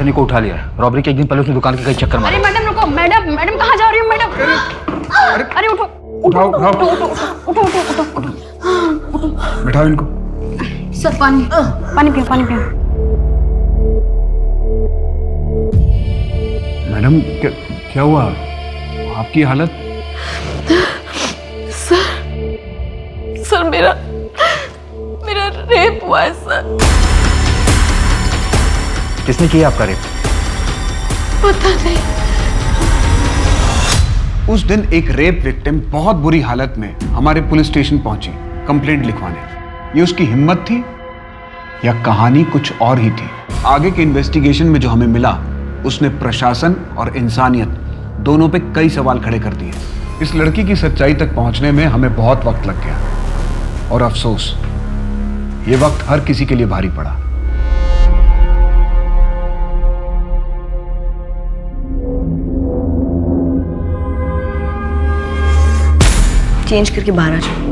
Anthony को उठा लिया है। रॉबरी के एक दिन पहले उसने दुकान के कई चक्कर मारे। अरे मैडम रुको, मैडम कहाँ जा रही हो मैडम? अरे उठो उठाओ उठाओ, बैठाओ इनको। सर पानी पियो। मैडम क्या हुआ आपकी हालत? सर मेरा रेप हुआ है सर। किसने किया आपका रेप? पता नहीं। उस दिन एक रेप विक्टिम बहुत बुरी हालत में हमारे पुलिस स्टेशन पहुंची कंप्लेंट लिखवाने। ये उसकी हिम्मत थी या कहानी कुछ और ही थी? आगे के इन्वेस्टिगेशन में जो हमें मिला उसने प्रशासन और इंसानियत दोनों पे कई सवाल खड़े कर दिए। इस लड़की की सच्चाई तक पहुंचने में हमें बहुत वक्त लग गया और अफसोस ये वक्त हर किसी के लिए भारी पड़ा। चेंज करके बाहर आ जाओ।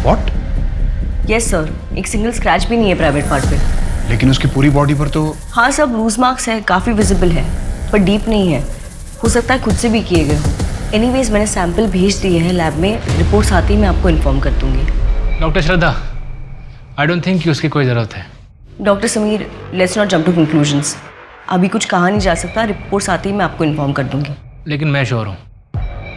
What? यस सर, एक सिंगल स्क्रैच भी नहीं है प्राइवेट पार्ट पे। लेकिन उसकी पूरी बॉडी पर तो। हाँ सब लूज मार्क्स है, काफ़ी विजिबल है, पर डीप नहीं है। हो सकता है खुद से भी किए गए हो। एनीवेज मैंने सैंपल भेज दिए हैं लैब में, रिपोर्ट्स आती ही मैं आपको इन्फॉर्म कर दूंगी। Doctor Shraddha, I don't think कि उसकी कोई ज़रूरत है। Doctor Sameer, let's not jump to conclusions. अभी कुछ कहा नहीं जा सकता, रिपोर्ट्स आती ही मैं आपको इन्फॉर्म कर दूंगी। लेकिन मैं श्योर हूँ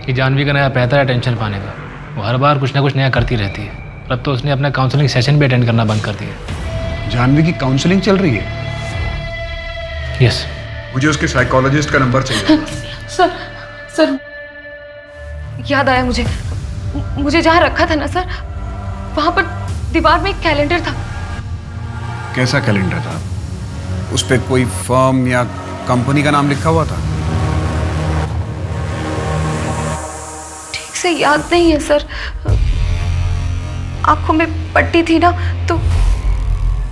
कि जानवी का नया पैसा है टेंशन पाने का। वो हर बार कुछ ना कुछ नया करती रहती है। अब तो उसने अपना काउंसलिंग सेशन भी अटेंड करना बंद कर दिया। जानवी की काउंसलिंग चल रही है? यस। मुझे उसके साइकोलॉजिस्ट का नंबर चाहिए। सर याद आया मुझे जहाँ रखा था ना सर, वहाँ पर दीवार में एक कैलेंडर था। कैसा कैलेंडर था? उस पे कोई फर्म या कंपनी का नाम लिखा हुआ था? ठीक से याद नहीं है सर, आंखों में पट्टी थी ना तो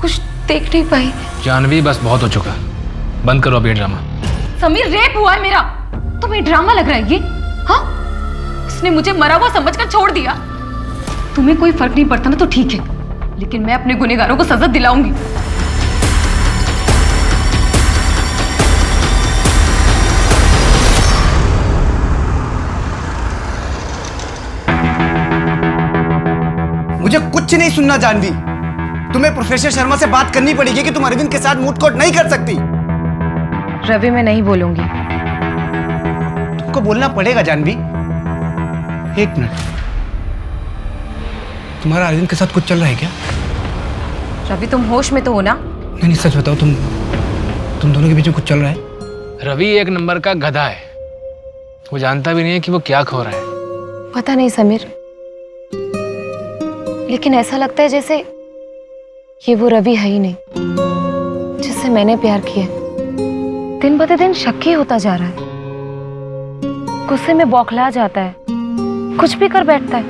कुछ देख नहीं पाई। जानवी बस बहुत हो चुका, बंद करो अब ये ड्रामा। समीर रेप हुआ है मेरा, तुम्हें ड्रामा लग रहा है ये? हाँ, उसने मुझे मरा हुआ समझकर छोड़ दिया। तुम्हें कोई फर्क नहीं पड़ता ना तो ठीक है, लेकिन मैं अपने गुनहगारों को सजा दिलाऊंगी। मुझे कुछ नहीं सुनना जानवी। तुम्हें प्रोफेसर शर्मा से बात करनी पड़ेगी कि तुम अरविंद के साथ मूड कोर्ट नहीं कर सकती। रवि, मैं नहीं बोलूंगी। तुमको बोलना पड़ेगा जानवी। एक मिनट, तुम्हारा अरविंद के साथ कुछ चल रहा है क्या? रवि, तुम होश में तो हो ना? नहीं सच बताओ, तुम दोनों के बीच में कुछ चल रहा है? रवि एक नंबर का गधा है। वो जानता भी नहीं है कि वो क्या खो रहा है। पता नहीं समीर, लेकिन ऐसा लगता है जैसे ये वो रवि है ही नहीं जिससे मैंने प्यार किया। दिन ब दिन शक्की होता जा रहा है, गुस्से में बौखला जाता है, कुछ भी कर बैठता है।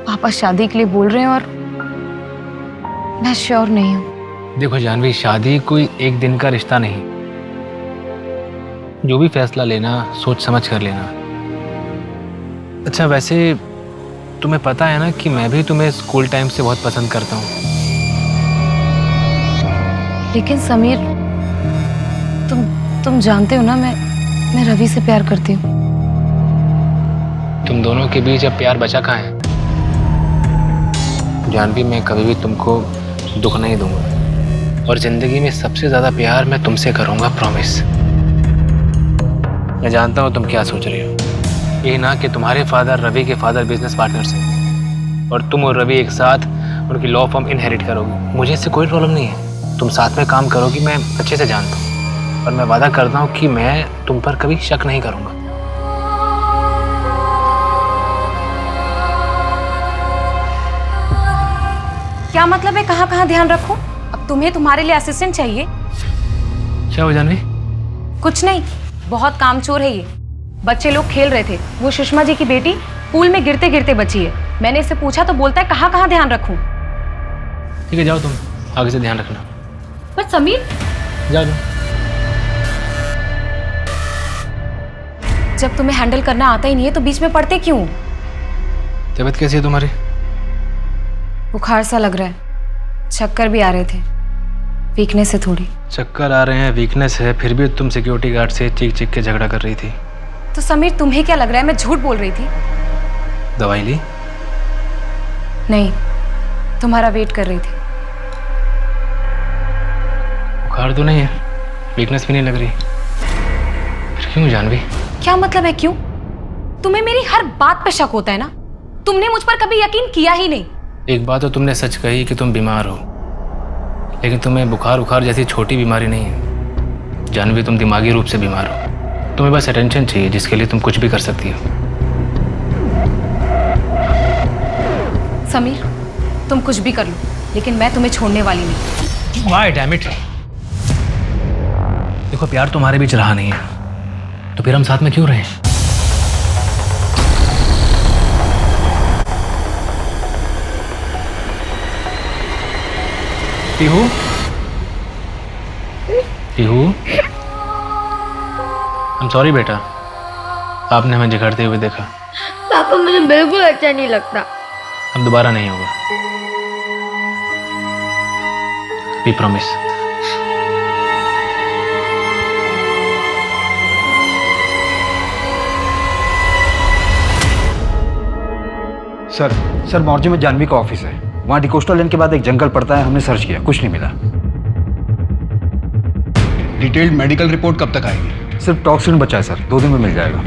पापा शादी के लिए बोल रहे हैं और मैं श्योर नहीं हूं। देखो जानवी, शादी कोई एक दिन का रिश्ता नहीं। जो भी फैसला लेना सोच समझ कर लेना। अच्छा वैसे तुम्हें पता है ना कि मैं भी तुम्हें स्कूल टाइम से बहुत पसंद करता हूँ। लेकिन समीर, तुम जानते हो ना मैं रवि से प्यार करती हूँ। तुम दोनों के बीच अब प्यार बचा कहाँ है? जानवी, मैं कभी भी तुमको दुख नहीं दूंगा और जिंदगी में सबसे ज्यादा प्यार मैं तुमसे करूंगा, प्रॉमिस। मैं जानता हूँ तुम क्या सोच रही हो। ये ना कि तुम्हारे फादर रवि के फादर बिजनेस पार्टनर्स हैं और तुम और रवि एक साथ उनकी लॉ फर्म इनहेरिट करोगी। मुझे इससे कोई प्रॉब्लम नहीं है, तुम साथ में काम करोगी, मैं अच्छे से जानता हूँ। और मैं वादा करता हूँ कि मैं तुम पर कभी शक नहीं करूँगा। क्या मतलब है कहाँ कहाँ ध्यान रखो? अब तुम्हें तुम्हारे लिए असिस्टेंट चाहिए? क्या हो जानवी? कुछ नहीं, बहुत कामचोर है ये। बच्चे लोग खेल रहे थे, वो सुषमा जी की बेटी पूल में गिरते गिरते बची है। मैंने इससे पूछा तो बोलता है कहाँ कहाँ ध्यान रखूं। ठीक है जाओ, तुम आगे से ध्यान रखना। पर समीर, जाओ जाओ। जब तुम्हें हैंडल करना आता ही नहीं है तो बीच में पड़ते क्यों? तबीयत कैसी है तुम्हारी? बुखार सा लग रहा है, चक्कर भी आ रहे थे, वीकनेस है थोड़ी। चक्कर आ रहे हैं, वीकनेस है, फिर भी तुम सिक्योरिटी गार्ड से चीख चीख के झगड़ा कर रही थी। तो समीर तुम्हें क्या लग रहा है मैं झूठ बोल रही थी? दवाई ली? नहीं, तुम्हारा वेट कर रही थी। बुखार तो नहीं है, वीकनेस भी नहीं लग रही, फिर क्यों जानवी? क्या मतलब है क्यों? तुम्हें मेरी हर बात पे शक होता है ना? तुमने मुझ पर कभी यकीन किया ही नहीं। एक बात तो तुमने सच कही कि तुम बीमार हो, लेकिन तुम्हें बुखार जैसी छोटी बीमारी नहीं है जानवी, तुम दिमागी रूप से बीमार हो। तुम्हें बस अटेंशन चाहिए, जिसके लिए तुम कुछ भी कर सकती हो। समीर, तुम कुछ भी कर लो, लेकिन मैं तुम्हें छोड़ने वाली नहीं। Why, damn it? देखो प्यार तुम्हारे बीच रहा नहीं है, तो फिर हम साथ में क्यों रहे? पीहू, पीहू, I'm sorry बेटा, आपने हमें झगड़ते हुए देखा। पापा मुझे बिल्कुल अच्छा नहीं लगता। अब दोबारा नहीं होगा। We promise। सर मॉर्जी में जानवी का ऑफिस है, वहाँ डिकोस्टा लेन के बाद एक जंगल पड़ता है, हमने सर्च किया, कुछ नहीं मिला। डिटेल्ड मेडिकल रिपोर्ट कब तक आएगी? सिर्फ टॉक्सिन बचा है सर, 2 दिन में मिल जाएगा।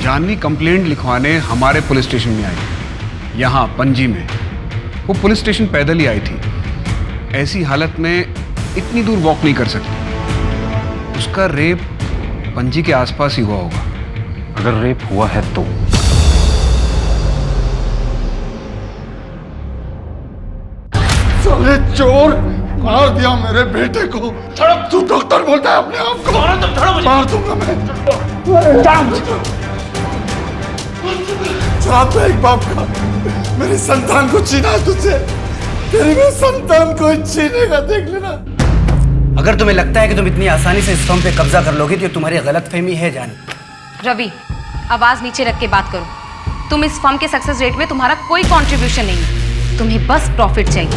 जानवी कंप्लेंट लिखवाने हमारे पुलिस स्टेशन में आई, यहाँ पणजी में। वो पुलिस स्टेशन पैदल ही आई थी, ऐसी हालत में इतनी दूर वॉक नहीं कर सकती। उसका रेप पणजी के आसपास ही हुआ होगा। अगर रेप हुआ है तो साले चोर, मार दिया मेरे बेटे को। तू डॉक्टर बोलता है अपने आप को? मार दूंगा मैं। श्राप है एक बाप का, मेरी संतान को छीना है तुझसे। तेरी भी संतान को छीनेगा, देख लेना। अगर तुम्हें लगता है कि तुम इतनी आसानी से इस फॉर्म पे कब्जा कर लोगे तो ये तुम्हारी गलतफहमी है जान। रवि, आवाज नीचे रख के बात करो। तुम इस फर्म के सक्सेस रेट में तुम्हारा कोई कंट्रीब्यूशन नहीं है, तुम्हें बस प्रॉफिट चाहिए।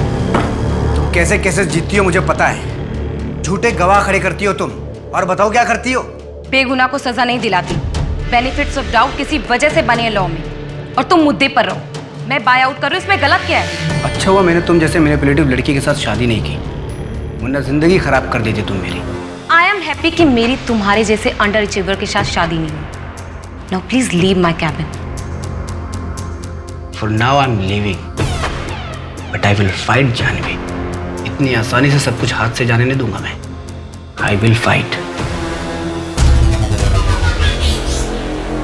तुम कैसे कैसे जीतती हो मुझे पता है। झूठे गवाह खड़े करती हो तुम, और बताओ क्या करती हो? बेगुनाह को सजा नहीं दिलाती। बेनिफिट्स ऑफ डाउट किसी वजह से बने हैं लॉ में, और तुम मुद्दे पर रहो। मैं बाय आउट कर रही हूँ, इसमें गलत क्या है? अच्छा हुआ मैंने तुम जैसे मैनिपुलेटिव लड़की के साथ शादी नहीं की, वरना जिंदगी खराब कर देती तुम मेरी। आई एम हैप्पी कि मेरी तुम्हारे जैसे अंडर अचीवर के साथ शादी नहीं हुई। Now please leave my cabin. For now I am living, but I will fight Janvi. इतनी आसानी से सब कुछ हाथ से जाने नहीं दूंगा मैं। आई विल फाइट।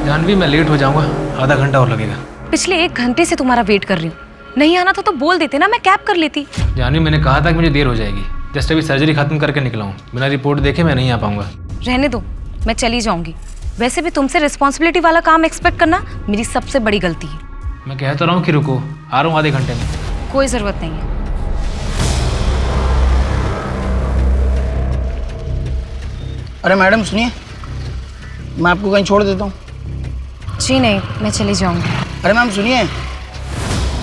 जानवी मैं लेट हो जाऊंगा, आधा घंटा और लगेगा। पिछले 1 घंटे से तुम्हारा वेट कर रही हूँ। नहीं आना था तो बोल देते ना, मैं कैब कर लेती। जानवी मैंने कहा था कि मुझे देर हो जाएगी, जस्ट अभी सर्जरी खत्म करके निकला हूँ, बिना रिपोर्ट देखे मैं नहीं आ पाऊंगा। रहने दो, मैं चली जाऊंगी। वैसे भी तुमसे रिस्पॉन्सिबिलिटी वाला काम एक्सपेक्ट करना मेरी सबसे बड़ी गलती है। मैं कहता रहा हूँ कि रुको, आ रहा हूँ आधे घंटे में। कोई जरूरत नहीं है। अरे मैडम सुनिए, मैं आपको कहीं छोड़ देता हूँ। जी नहीं, मैं चली जाऊंगी। अरे मैम सुनिए,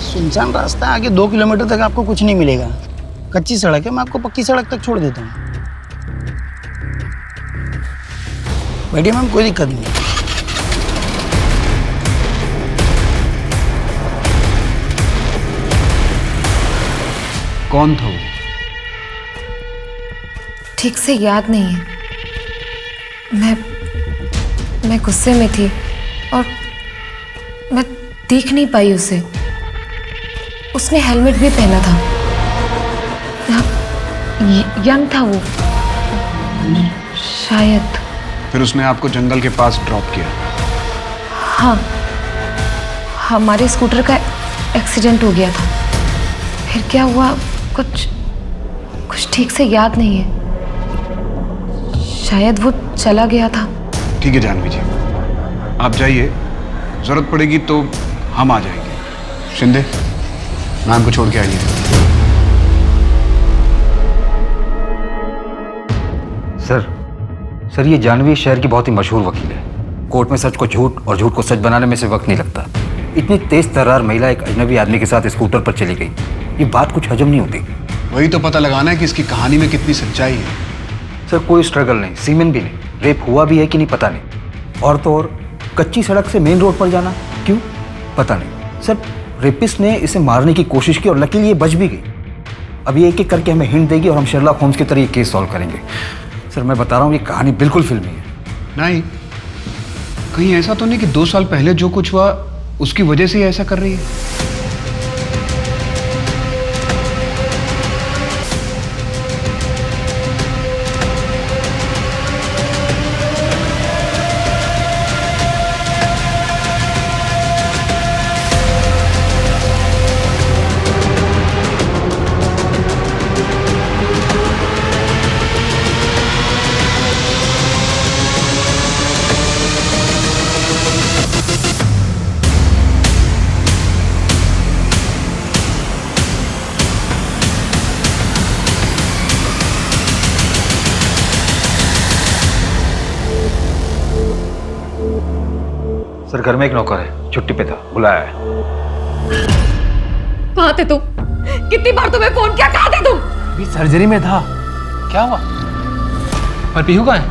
सुनसान रास्ता आगे 2 किलोमीटर तक आपको कुछ नहीं मिलेगा। कच्ची सड़क है, मैं आपको पक्की सड़क तक छोड़ देता हूँ। बैठिए मैम, कोई दिक्कत नहीं। कौन था वो? ठीक से याद नहीं है। मैं गुस्से में थी और मैं देख नहीं पाई उसे। उसने हेलमेट भी पहना था। यंग था वो शायद। फिर उसने आपको जंगल के पास ड्रॉप किया? हाँ, हमारे स्कूटर का एक्सीडेंट हो गया था। फिर क्या हुआ कुछ ठीक से याद नहीं है। शायद वो चला गया था। ठीक है जानवी जी, आप जाइए, जरूरत पड़ेगी तो हम आ जाएंगे। शिंदे, मैम को छोड़ के आइए। सर ये जानवी शहर की बहुत ही मशहूर वकील है। कोर्ट में सच को झूठ और झूठ को सच बनाने में से वक्त नहीं लगता। इतनी तेज तर्रार महिला एक अजनबी आदमी के साथ स्कूटर पर चली गई, ये बात कुछ हजम नहीं होती। वही तो पता लगाना है कि इसकी कहानी में कितनी सच्चाई है। सर कोई स्ट्रगल नहीं, सीमेन भी नहीं, रेप हुआ भी है कि नहीं पता नहीं। और तो और कच्ची सड़क से मेन रोड पर जाना क्यों पता नहीं। सर रेपिस्ट ने इसे मारने की कोशिश की और लकीली ये बच भी गई। अब ये एक एक करके हमें हिंट देगी और हम शेरलॉक होम्स की तरह ये केस सॉल्व करेंगे। सर मैं बता रहा हूँ ये कहानी बिल्कुल फिल्मी है। नहीं, कहीं ऐसा तो नहीं कि 2 साल पहले जो कुछ हुआ उसकी वजह से ही ऐसा कर रही है? सर घर में एक नौकर है, छुट्टी पे था, बुलाया है। कहाँ थे तुम? कितनी बार तुम्हें फोन किया, कहाँ थे तुम? अभी सर्जरी में था। क्या हुआ? और पीहू कहाँ है?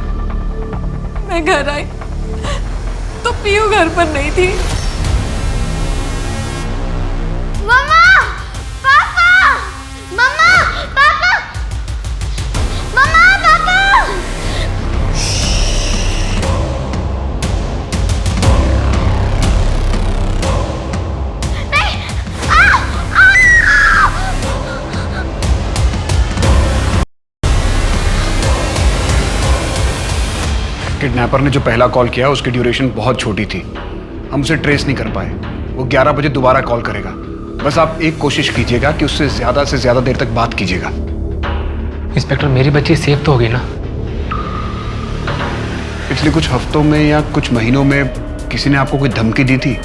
मैं घर आई तो पीहू घर पर नहीं थी। मम्मा, पापा, मम्मा, पापा, मम्मा, पापा। किडनैपर ने जो पहला कॉल किया उसकी ड्यूरेशन बहुत छोटी थी, हम उसे ट्रेस नहीं कर पाए। वो 11 बजे दोबारा कॉल करेगा। बस आप एक कोशिश कीजिएगा कि उससे ज्यादा से ज्यादा देर तक बात कीजिएगा। इंस्पेक्टर मेरी बच्ची सेफ तो होगी ना? पिछले कुछ हफ्तों में या कुछ महीनों में किसी ने आपको कोई धमकी दी थी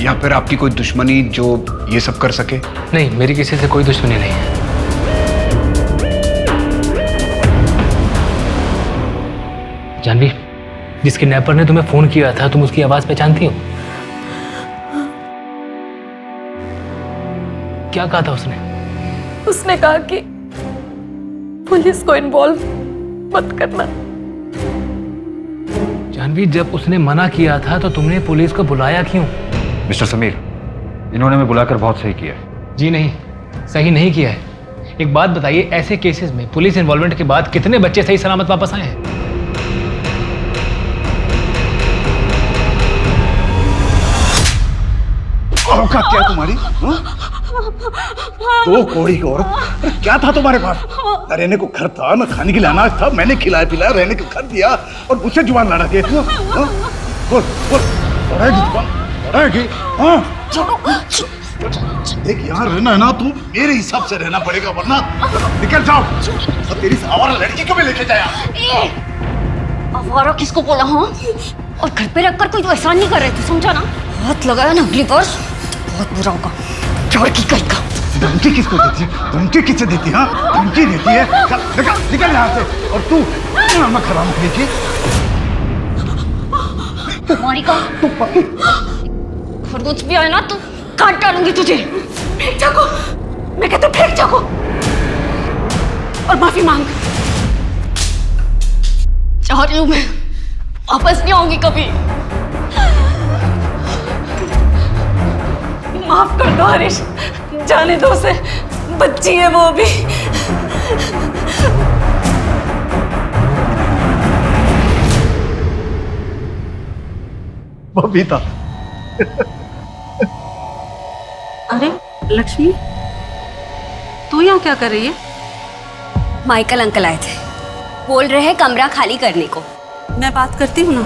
या फिर आपकी कोई दुश्मनी जो ये सब कर सके? नहीं, मेरी किसी से कोई दुश्मनी नहीं है। जानवी, जिस किडनैपर ने तुम्हें फोन किया था तुम उसकी आवाज पहचानती हो? क्या कहा था उसने? उसने कहा कि पुलिस को इन्वॉल्व मत करना। जानवी, जब उसने मना किया था तो तुमने पुलिस को बुलाया क्यों? मिस्टर समीर, इन्होंने हमें बुलाकर बहुत सही किया है। जी नहीं, सही नहीं किया है। एक बात बताइए, ऐसे केसेस में पुलिस इन्वॉल्वमेंट के बाद कितने बच्चे सही सलामत वापस आए हैं? औकात क्या तुम्हारी? दो कौड़ी की औरत, क्या था तुम्हारे पास? रहने को घर था, न खाने के लिए अनाज था, मैंने खिलाया पिलाया, रहने को घर दिया और मुझसे जुबान लड़ा के। बोल बोल, बढ़ाएगी जुबान, बढ़ाएगी। देख यहाँ रहना है ना, तू मेरे हिसाब से रहना पड़ेगा वरना निकल जाओ। और तेरी आवारा लड़की को भी लेके जाया। आवारा किसको बोला? हाँ, और घर पे रखकर कोई तो एहसान नहीं कर रहे थे, समझा ना? हाथ लगाया ना अगली बार बहुत बुरा होगा। छोड़ की कहीं का। धमकी किसको देती है? धमकी किससे देती है? धमकी देती है? निकल निकल यहाँ से। और तू नमक हराम की तुम्हारी का खरगोश भी आए ना तो काट डालूंगी तुझे। फेंक जाको, मैं कहता हूँ फेंक जाको और माफी मांग। चाह रही हूँ मैं, वापस नहीं आऊंगी कभी। माफ कर दो हरीश, जाने दो उसे, बच्ची है वो अभी। बबीता। अरे लक्ष्मी, तू यहाँ क्या कर रही है? माइकल अंकल आए थे, बोल रहे हैं कमरा खाली करने को। मैं बात करती हूँ ना,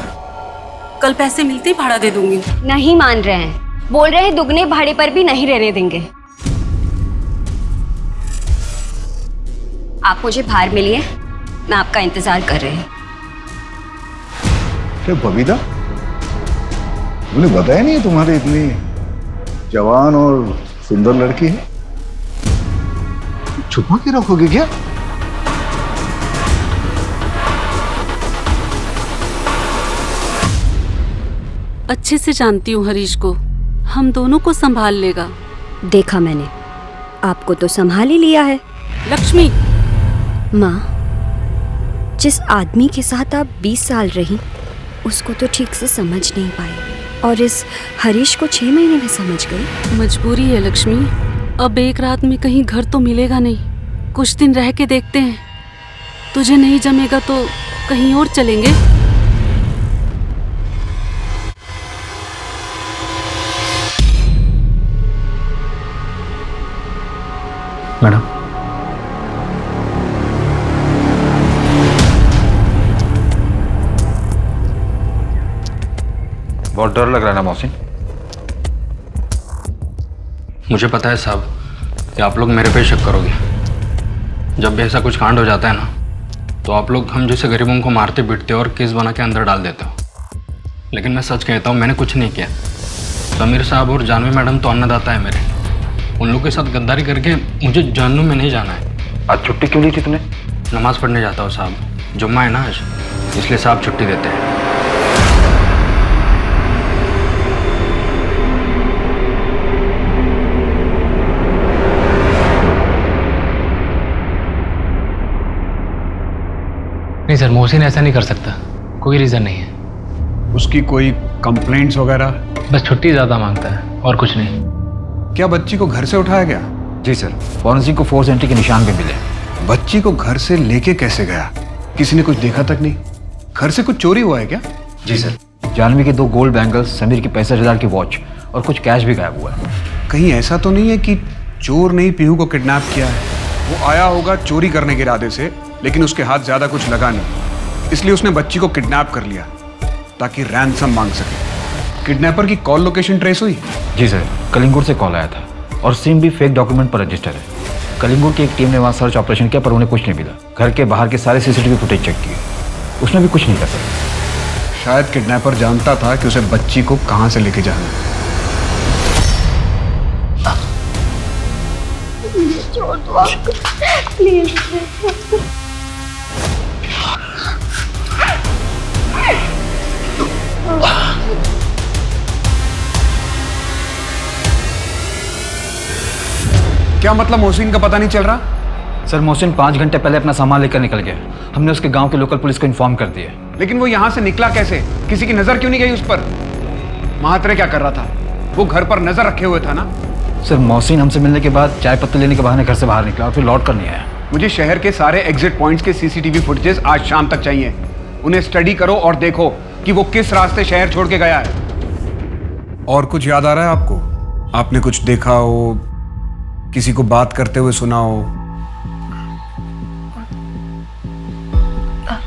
कल पैसे मिलते ही भाड़ा दे दूंगी। नहीं मान रहे हैं, बोल रहे हैं दुगने भाड़े पर भी नहीं रहने देंगे। आप मुझे बाहर मिलिए, मैं आपका इंतजार कर रही हूँ। बबीता, मुझे बताया नहीं तुम्हारी इतनी जवान और सुंदर लड़की है, छुपा के रखोगे क्या? अच्छे से जानती हूँ हरीश को, हम दोनों को संभाल लेगा। देखा मैंने, आपको तो संभाल ही लिया है। लक्ष्मी, माँ, जिस आदमी के साथ आप 20 साल रही उसको तो ठीक से समझ नहीं पाए और इस हरीश को 6 महीने में समझ गई। मजबूरी है लक्ष्मी, अब एक रात में कहीं घर तो मिलेगा नहीं, कुछ दिन रह के देखते हैं। तुझे नहीं जमेगा तो कहीं और चलेंगे। मैडम, बहुत डर लग रहा है ना मोहसिन? मुझे पता है साहब कि आप लोग मेरे पे शक करोगे। जब भी ऐसा कुछ कांड हो जाता है ना, तो आप लोग हम जैसे गरीबों को मारते पीटते और केस बना के अंदर डाल देते हो। लेकिन मैं सच कहता हूँ, मैंने कुछ नहीं किया। समीर साहब और जानवी मैडम तो अन्नदाता है मेरे, उन लोगों के साथ गद्दारी करके मुझे जानू में नहीं जाना है। आज छुट्टी क्यों ली थी तूने? नमाज पढ़ने जाता हूँ साहब, जुम्मा है ना आज, इसलिए साहब छुट्टी देते हैं। नहीं सर, मोहसिन ऐसा नहीं कर सकता, कोई रीज़न नहीं है। उसकी कोई कंप्लेंट्स वगैरह? बस छुट्टी ज़्यादा मांगता है और कुछ नहीं। क्या बच्ची को घर से उठाया गया? जी सर, फॉरेंसिक को फोर्स एंट्री के निशान भी मिले। बच्ची को घर से लेके कैसे गया? किसी ने कुछ देखा तक नहीं? घर से कुछ चोरी हुआ है क्या? जी सर, जानवी के 2 गोल्ड बैंगल्स, समीर की 65,000 की वॉच और कुछ कैश भी गायब हुआ है। कहीं ऐसा तो नहीं है कि चोर ने ही पीहू को किडनैप किया है? वो आया होगा चोरी करने के इरादे से, लेकिन उसके हाथ ज्यादा कुछ लगा नहीं, इसलिए उसने बच्ची को किडनैप कर लिया ताकि रैंसम मांग सके। किडनैपर की कॉल लोकेशन ट्रेस हुई? जी सर, कलिंगुर से कॉल आया था और सिम भी फेक डॉक्यूमेंट पर रजिस्टर है। कलिंगुर की एक टीम ने वहाँ सर्च ऑपरेशन किया पर उन्हें कुछ नहीं मिला। घर के बाहर के सारे सीसीटीवी फुटेज चेक किए, उसमें भी कुछ नहीं कर सका। शायद किडनैपर जानता था कि उसे बच्ची को कहाँ से लेके जाना है। क्या मतलब मोहसिन का पता नहीं चल रहा? सर, मोहसिन 5 घंटे पहले अपना सामान लेकर निकल गया। हमने उसके गांव के लोकल पुलिस को इन्फॉर्म कर दिया। लेकिन वो यहाँ से निकला कैसे? किसी की नजर क्यों नहीं गई उस पर? महात्रे क्या कर रहा था? वो घर पर नजर रखे हुए था ना? सर, मोहसिन हमसे मिलने के बाद चाय पत्ती लेने के बहाने घर से बाहर निकला और फिर लौट कर नहीं आया। मुझे शहर के सारे एग्जिट पॉइंट्स के सीसीटीवी फुटेजेस आज शाम तक चाहिए। उन्हें स्टडी करो और देखो कि वो किस रास्ते शहर छोड़ के गया है। और कुछ याद आ रहा है आपको? आपने कुछ देखा हो, किसी को बात करते हुए सुना हो?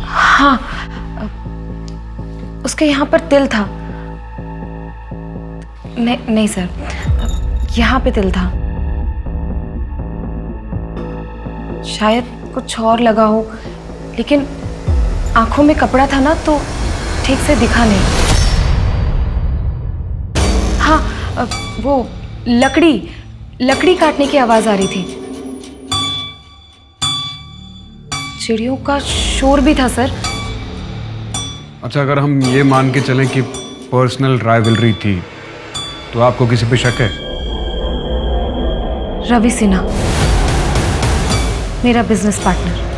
हाँ, उसके यहाँ पर तिल था। नहीं सर, यहाँ पे तिल था। शायद कुछ और लगा हो, लेकिन आंखों में कपड़ा था ना तो ठीक से दिखा नहीं। हाँ, वो लकड़ी काटने की आवाज आ रही थी। चिड़ियों का शोर भी था सर। अच्छा, अगर हम ये मान के चलें कि पर्सनल राइवलरी थी, तो आपको किसी पे शक है? रवि सिन्हा, मेरा बिजनेस पार्टनर।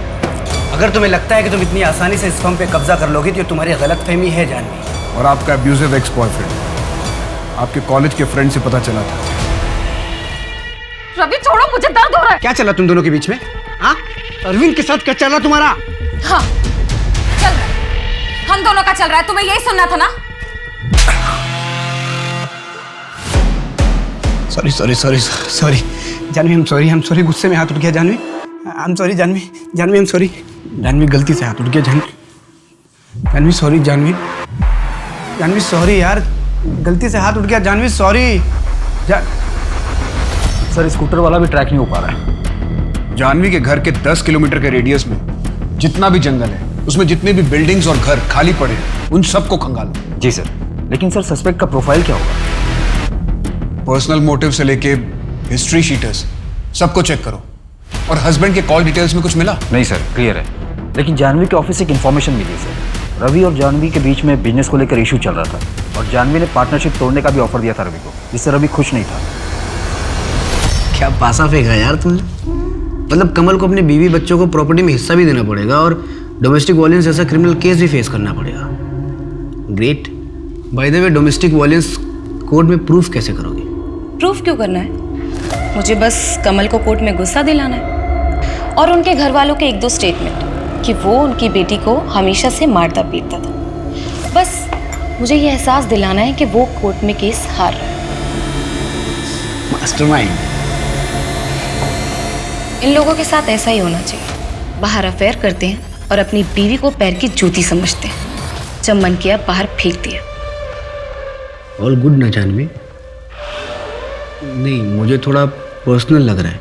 अगर तुम्हें लगता है कि तुम इतनी आसानी से इस फर्म पे कब्जा कर लोगे तो तुम्हारी गलतफहमी है जानवी। और आपका अब्यूजिव एक्स बॉयफ्रेंड आपके कॉलेज के फ्रेंड से पता चला था। रवि छोड़ो, मुझे दर्द हो रहा है। क्या चला तुम दोनों के बीच में? हाँ, अरविंद के साथ क्या चला तुम्हारा? हाँ, चल रहा है, हम दोनों का चल रहा है। तुम्हें यही सुनना था ना? सॉरी जानवी, हम सॉरी, गुस्से में हाथ उठ गया Janvi. I'm sorry Janvi, I'm sorry। Janvi गलती से हाथ उठ गया जानवी सॉरी, जानवी सॉरी यार, गलती से हाथ उठ गया जानवी, सॉरी। सर, स्कूटर वाला भी ट्रैक नहीं हो पा रहा है। जानवी के घर के 10 किलोमीटर के रेडियस में जितना भी जंगल है, उसमें जितने भी बिल्डिंग्स और घर खाली पड़े हैं, उन सबको खंगालो। जी सर, लेकिन सर सस्पेक्ट का प्रोफाइल क्या होगा? पर्सनल मोटिव से लेके हिस्ट्री शीटर्स सबको चेक करो। और हस्बैंड के कॉल डिटेल्स में कुछ मिला? नहीं सर, क्लियर है। लेकिन जानवी के ऑफिस से एक इन्फॉर्मेशन मिली सर। रवि और जानवी के बीच में बिजनेस को लेकर इशू चल रहा था और जानवी ने पार्टनरशिप तोड़ने का भी ऑफर दिया था रवि को, जिससे रवि खुश नहीं था। क्या पासा फेंका यार तुमने। मतलब कमल को अपने बीवी बच्चों को प्रॉपर्टी में हिस्सा भी देना पड़ेगा और डोमेस्टिक वायलेंस जैसा क्रिमिनल केस भी फेस करना पड़ेगा। Great. By the way, domestic violence court में प्रूफ कैसे करोगे? प्रूफ क्यों करना है? मुझे बस कमल को कोर्ट में गुस्सा दिलाना है और उनके घर वालों के 1-2 स्टेटमेंट कि वो उनकी बेटी को हमेशा से मारता पीटता था। बस मुझे ये एहसास दिलाना है कि वो कोर्ट में केस हार रहा है। मास्टरमाइंड। इन लोगों के साथ ऐसा ही होना चाहिए। बाहर अफेयर करते हैं और अपनी बीवी को पैर की जूती समझते हैं। जब मन किया बाहर फेंक दिया। ऑल गुड ना जानवी? नहीं, मुझे थोड़ा पर्सनल लग रहा है।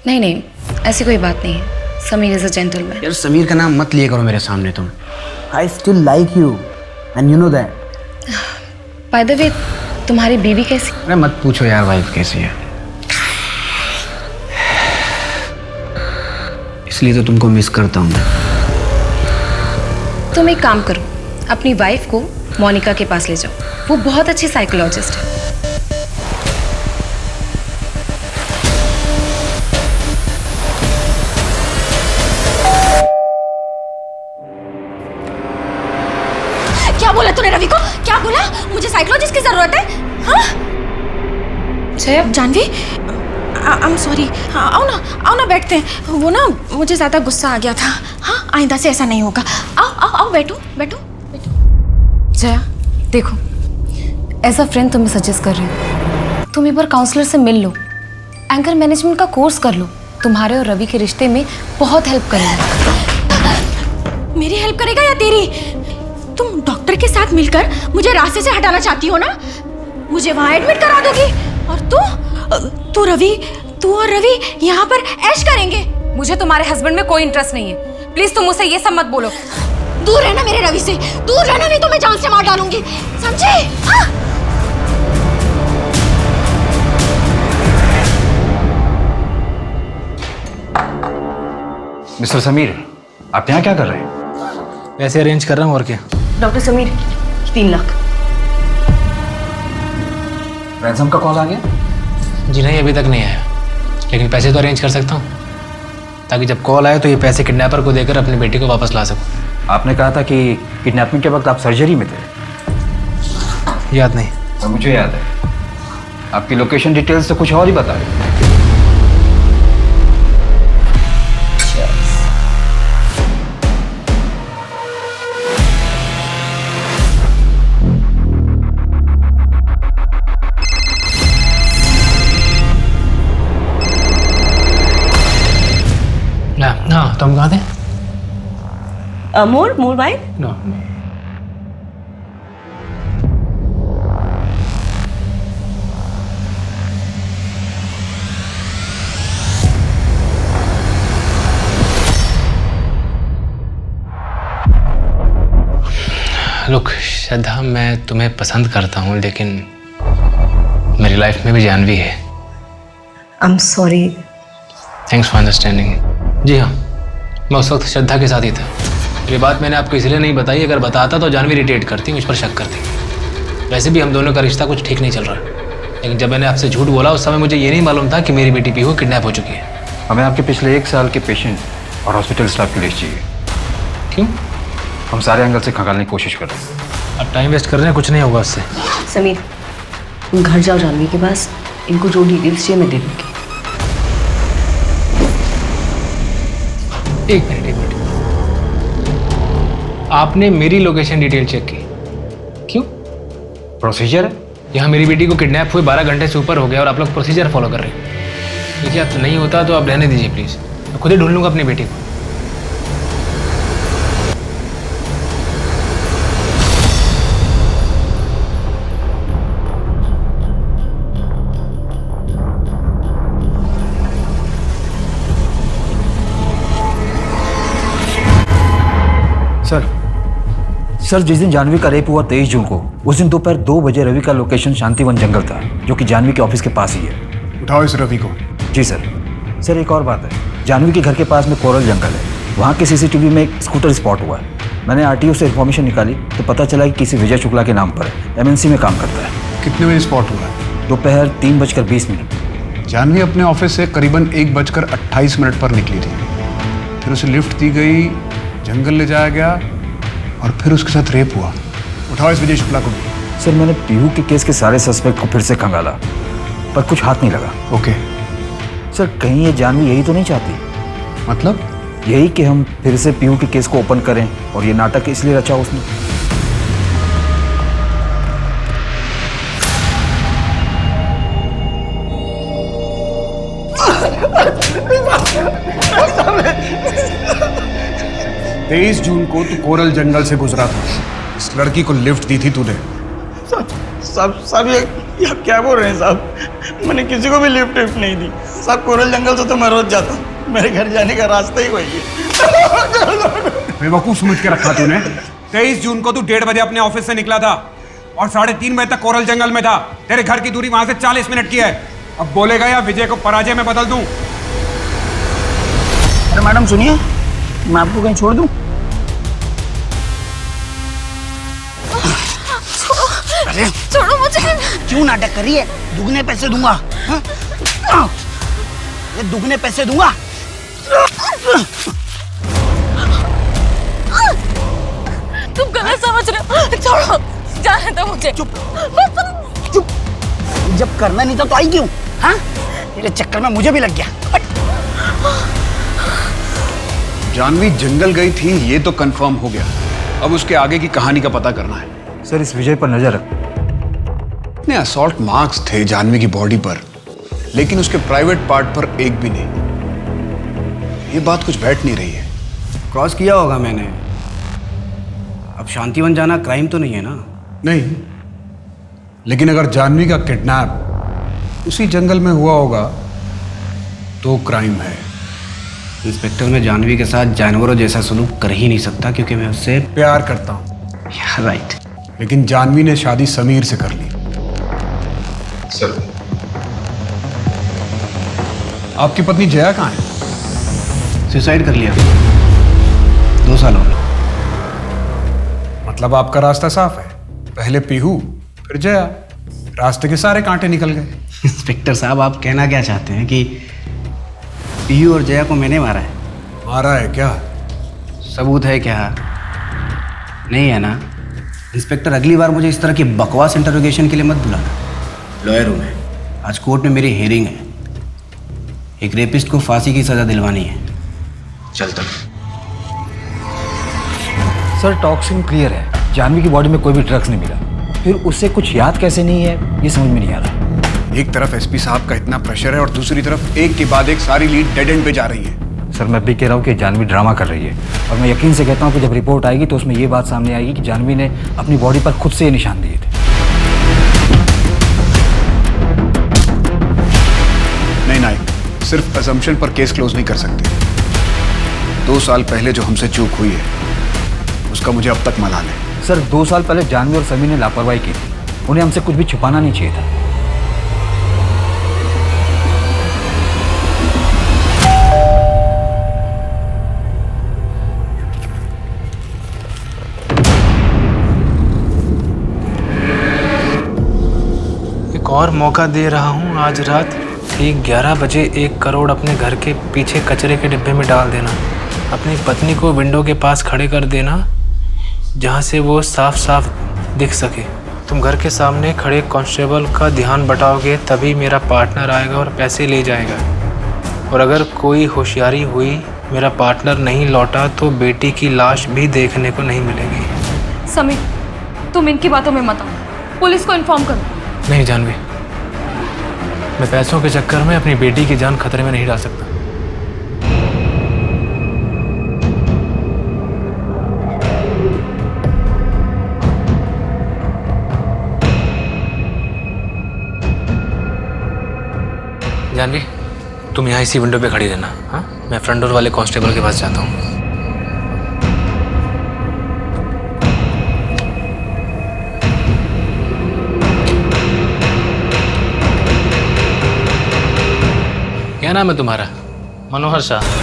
नहीं नहीं, ऐसी कोई बात नहीं है। Sameer is a gentleman. यार समीर का नाम मत लिए करो मेरे सामने तुम। I still like you and you know that. By the way, तुम्हारी बीवी कैसी? अरे मत पूछो यार वाइफ कैसी है, इसलिए तो तुमको मिस करता हूँ। तुम एक काम करो, अपनी वाइफ को मोनिका के पास ले जाओ। वो बहुत अच्छी साइकोलॉजिस्ट है। क्या बोला तूने रवि को? क्या बोला? मुझे साइकोलॉजिस्ट की जरूरत है? हाँ? Janvi, I am sorry. आओ ना बैठते हैं। वो ना मुझे ज़्यादा गुस्सा आ गया था। हाँ, आइंदा से ऐसा नहीं होगा। आओ बैठो। जया देखो, एज अ फ्रेंड तुम्हें सजेस्ट कर रही हूँ, तुम एक बार काउंसलर से मिल लो, एंकर मैनेजमेंट का कोर्स कर लो। तुम्हारे और रवि के रिश्ते में बहुत हेल्प करेगा। मेरी हेल्प करेगा या तेरी? तुम डॉक्टर के साथ मिलकर मुझे रास्ते से हटाना चाहती हो ना? मुझे वहां एडमिट करा दोगी और तू और रवि यहाँ पर ऐश करेंगे। मुझे तुम्हारे हस्बैंड में कोई इंटरेस्ट नहीं है। प्लीज तुम मुझसे ये सब मत बोलो। दूर रहना मेरे रवि से, दूर रहना, नहीं तो मैं जान से मार डालूंगी, समझे? हाँ? मिस्टर समीर, आप यहाँ क्या कर रहे हैं? पैसे अरेंज कर रहा हूँ और क्या। डॉक्टर समीर, 3 लाख। रैंसम का कॉल आ गया? जी नहीं, अभी तक नहीं आया, लेकिन पैसे तो अरेंज कर सकता हूँ ताकि जब कॉल आए तो ये पैसे किडनैपर को देकर अपनी बेटी को वापस ला सकूँ। आपने कहा था कि किडनैपिंग के वक्त आप सर्जरी में थे। याद नहीं? और मुझे याद है। आपकी लोकेशन डिटेल्स तो कुछ और ही बता रहे। हाँ, तुम कहाँ थे? More by. नो। लुक श्रद्धा, मैं तुम्हें पसंद करता हूँ, लेकिन मेरी लाइफ में भी जानवी है। I am sorry. Thanks for understanding. जी हाँ, मैं उस वक्त श्रद्धा के साथ ही था। ये बात मैंने आपको इसलिए नहीं बताई, अगर बताता तो जानवी इरिटेट करती, मुझ पर शक करती। वैसे भी हम दोनों का रिश्ता कुछ ठीक नहीं चल रहा, लेकिन जब मैंने आपसे झूठ बोला उस समय मुझे ये नहीं मालूम था कि मेरी बेटी पीहू किडनैप हो चुकी है। हमें आपके पिछले 1 साल के पेशेंट और हॉस्पिटल स्टाफ की लिस्ट चाहिए। क्यों? हम सारे एंगल से खंगालने की कोशिश कर रहे हैं। अब टाइम वेस्ट कर रहे हैं, कुछ नहीं होगा उससे। समीर, तुम घर जाओ जानवी के पास, इनको जो डिटेल्स चाहिए मैं दे दूँगी। एक मिनट। आपने मेरी लोकेशन डिटेल चेक की? क्यों? प्रोसीजर है। यहाँ मेरी बेटी को किडनैप हुए 12 घंटे से ऊपर हो गया और आप लोग प्रोसीजर फॉलो कर रहे हैं। देखिए, आप नहीं होता तो आप रहने दीजिए प्लीज़, मैं खुद ही ढूंढ लूँगा अपनी बेटी को। सर जिस दिन जानवी का रेप हुआ 23 जून को, उस दिन दोपहर 2 बजे रवि का लोकेशन शांतिवन जंगल था, जो कि जानवी के ऑफिस के पास ही है। उठाओ इस रवि को। जी सर। सर एक और बात है, जानवी के घर के पास में कोरल जंगल है, वहाँ के सीसीटीवी में एक स्कूटर स्पॉट हुआ है। मैंने आरटीओ से इन्फॉर्मेशन निकाली तो पता चला कि किसी विजय शुक्ला के नाम पर है, एमएनसी में काम करता है। कितने बजे स्पॉट हुआ है? दोपहर 3:20 जानवी अपने ऑफिस से करीबन 1:28 पर निकली थी। फिर उसे लिफ्ट दी गई, जंगल ले जाया गया और फिर उसके साथ रेप हुआ। उठाओ इस विजय शुक्ला को भी। सर मैंने पीहू के केस के सारे सस्पेक्ट को फिर से खंगाला, पर कुछ हाथ नहीं लगा। ओके। सर कहीं ये जानवी यही तो नहीं चाहती? मतलब? यही कि हम फिर से पीहू के केस को ओपन करें, और ये नाटक इसलिए रचा उसने। तेईस जून को तू कोरल जंगल से गुजरा था, इस लड़की को लिफ्ट दी थी तूने। साहब ये आप क्या बोल रहे हैं साहब? मैंने किसी को भी लिफ्ट नहीं दी साहब। कोरल जंगल से तो मैं रोज जाता हूँ, मेरे घर जाने का रास्ता ही वही है। बेवकूफ समझ के रखा तूने। 23 जून को तू 1:30 बजे अपने ऑफिस से निकला था और 3:30 बजे तक कोरल जंगल में था। तेरे घर की दूरी वहां से 40 मिनट की है। अब बोलेगा या विजय को पराजय में बदल दूं? अरे मैडम सुनिए, मैं आपको कहीं छोड़ दूं? अरे छोड़ो मुझे। क्यों नाटक कर रही है? दुगने पैसे दूंगा। ये दुगने पैसे दूंगा। तुम गलत समझ रहे हो। छोड़ो, जाने दो मुझे। चुप चुप। जब करना नहीं था तो आई क्यों? हाँ, तेरे चक्कर में मुझे भी लग गया। जानवी जंगल गई थी ये तो कंफर्म हो गया, अब उसके आगे की कहानी का पता करना है। सर इस विजय पर नजर रख। इतने असॉल्ट मार्क्स थे जानवी की बॉडी पर, लेकिन उसके प्राइवेट पार्ट पर एक भी नहीं। ये बात कुछ बैठ नहीं रही है। क्रॉस किया होगा मैंने। अब शांतिवन जाना क्राइम तो नहीं है ना? नहीं, लेकिन अगर जानवी का किडनैप उसी जंगल में हुआ होगा तो क्राइम है। इंस्पेक्टर, मैं जानवी के साथ जानवरों जैसा सलूक कर ही नहीं सकता, क्योंकि मैं उससे प्यार करता हूं। राइट। लेकिन जानवी ने शादी समीर से कर ली। सर, आपकी पत्नी जया कहाँ है? सुसाइड कर लिया 2 साल हो गए। मतलब आपका रास्ता साफ है, पहले पीहू फिर जया, रास्ते के सारे कांटे निकल गए। इंस्पेक्टर साहब, आप कहना क्या चाहते हैं कि पीहू और जया को मैंने मारा है? मारा है क्या? सबूत है क्या? नहीं है ना? इंस्पेक्टर, अगली बार मुझे इस तरह की बकवास इंटरोगेशन के लिए मत बुलाना। लॉयर हूँ मैं, आज कोर्ट में मेरी हियरिंग है। एक रेपिस्ट को फांसी की सजा दिलवानी है। चलता। सर टॉक्सिन क्लियर है, जानवी की बॉडी में कोई भी ड्रग्स नहीं मिला, फिर उससे कुछ याद कैसे नहीं है ये समझ में नहीं आ रहा। एक तरफ एसपी साहब का इतना प्रेशर है और दूसरी तरफ एक के बाद एक सारी लीड डेड एंड पे जा रही है। सर मैं भी कह रहा हूँ कि जानवी ड्रामा कर रही है, और मैं यकीन से कहता हूँ कि जब रिपोर्ट आएगी तो उसमें ये बात सामने आएगी कि जानवी ने अपनी बॉडी पर खुद से ये निशान दिए थे। नहीं नायक, सिर्फ असम्पशन पर केस क्लोज नहीं कर सकते। 2 साल पहले जो हमसे चूक हुई है उसका मुझे अब तक मलाल है। सर 2 साल पहले जानवी और समीर ने लापरवाही की थी, उन्हें हमसे कुछ भी छुपाना नहीं चाहिए था। एक और मौका दे रहा हूँ, आज रात ठीक 11 बजे 1 करोड़ अपने घर के पीछे कचरे के डिब्बे में डाल देना। अपनी पत्नी को विंडो के पास खड़े कर देना, जहाँ से वो साफ साफ दिख सके। तुम घर के सामने खड़े कांस्टेबल का ध्यान बटाओगे, तभी मेरा पार्टनर आएगा और पैसे ले जाएगा। और अगर कोई होशियारी हुई, मेरा पार्टनर नहीं लौटा, तो बेटी की लाश भी देखने को नहीं मिलेगी। समीर, तुम इनकी बातों में मत आओ, पुलिस को इन्फॉर्म करो। नहीं जानवी, मैं पैसों के चक्कर में अपनी बेटी की जान खतरे में नहीं डाल सकता। जानवी, तुम यहाँ इसी विंडो पे खड़ी रहना। हाँ, मैं फ्रंट डोर वाले कांस्टेबल के पास जाता हूँ। नाम है तुम्हारा? मनोहर शाह।